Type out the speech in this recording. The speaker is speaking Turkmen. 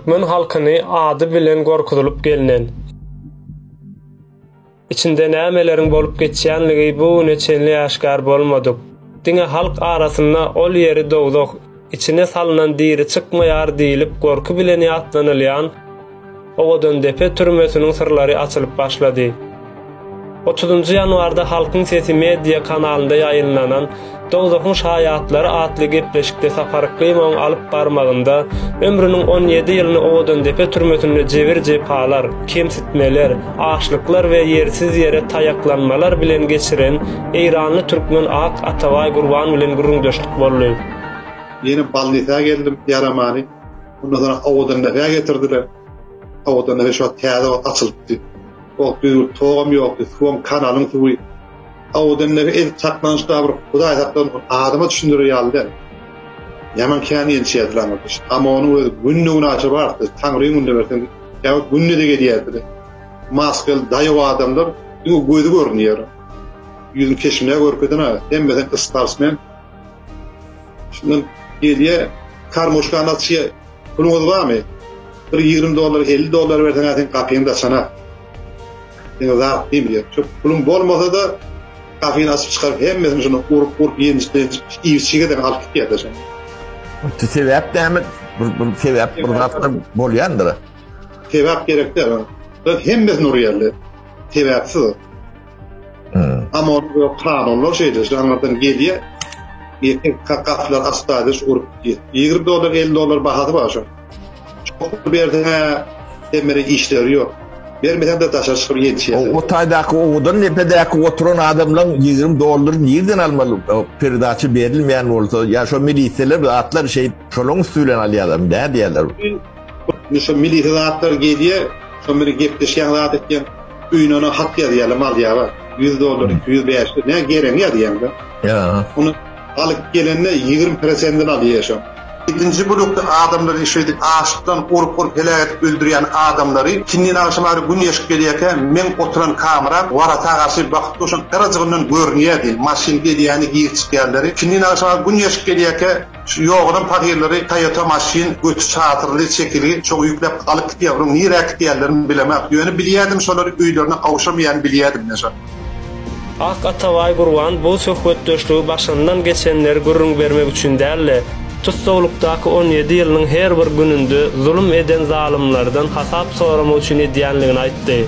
Türkmen halkyny ady bilen gorkutulup gelinen. İçinde nämeleriň bolup geçýänligi bu neçenli aşkar bolmadyk. Diňe halk arasynda ol ýeri dowduk. İçine salynan diri çykmaýar diýilip gorku bilen ýatlanylýan Owadandepe türmesiniň sırlary açylyp başlady. 30 ýanwarda Halkyň Sesi media kanalynda ýaýynlanan Dowdakyň şaýatlary atly gepleşikde safarykly imam alyp barmagynda ömrüniň 17 ýylyny Owadandepe türmesinde jebir jepalar, kemsitmeler, açlyklar we ýersiz ýere taýaklanmalar bilen geçiren Eýranly türkmen Ak Ataway Gurban bilen gürrüňdeşlik boldy. Yeni Balnita'ya geldim Yaramani. Ondan sonra Owadandepe'ye getirdiler. Owadandepe şu täze açylypdy. O düýür toğam ýokdy. Suwam kanalın suwy. Owadandepe el çaklanışda bir Hudaý saklan adama düşündirýärdi. Yaman kän ýetişýärdi. Ama onu öz günnüňi açyp bardy. Taňryň günde bersen, ýa günne de gelýärdi. Maskel daýaw adamlar ýa gözi görnýär. Ýüzüni keşmine görkezden ha. Hemmeden ıstarsmen. Şundan gelýär karmoşkany açýar. Puluňyz barmy? Bir $20, $50 bersen atin kapyňda sana. Diňe zat diýmir. Çok pulun bolmasa da kapyny açyp çykaryp hemmesini şunu urup ýenişden iýçigeden alyp gitýär. Sebäp näme? Bu sebäp bir zatda bolýandyr. Sebäp gerekdir. Hemmesini urýarlar. Sebäpsiz. Ama o kanunlar şeydir. Anlatan gelýär. Ýetin kakaflar astadys urup $20, $50 bahasy bar şu. Çok berde demire işleri ýok. Bermeden de taşa çykyp ýetişýär. O taýdaky Owadan nepedäki oturan adamlaryň $20 nerden almaly? Perdaçy berilmeýän bolsa, ýa şo milisiýeler atlar şey şolong üstülen alýarlar, näde diýerler? Şu milisiýa atlar gelýär, şo biri gepleşýän zat etken üýüne hak ýazýarlar, mal ýabar. $100, $205, ne gerek ýa-diýende. Ya. Onu alyp gelende 20%'den alýar şo. İkinci blokda adamları işledik, aşıktan urup helak öldürýän adamları, kinden aşamary gün ýaşyp gelýärken, men oturan kamera, wara tagasy bakıp durşan garajyndan görnýärdi, maşin gelýäni giýip kinden aşamary gün ýaşyp gelýärken, şu ýoğudan pakirleri, Toyota maşin, götü çatırly, çekili, çok ýüklep alyp gitýär, nirä gitýärlerini bilemem. Ýöne bilýärdim, şolary öýlerine kawuşamaýan bilýärdim näşe. Ak Ataway Gurban bu söhbetdeşligi başyndan geçenler gürrüň bermek üçin dälle. Tutsawlukdaky 17 ýylynyň her bir gününde zulüm eden zalymlardan hasap soramak üçin edýänligini aýtdy.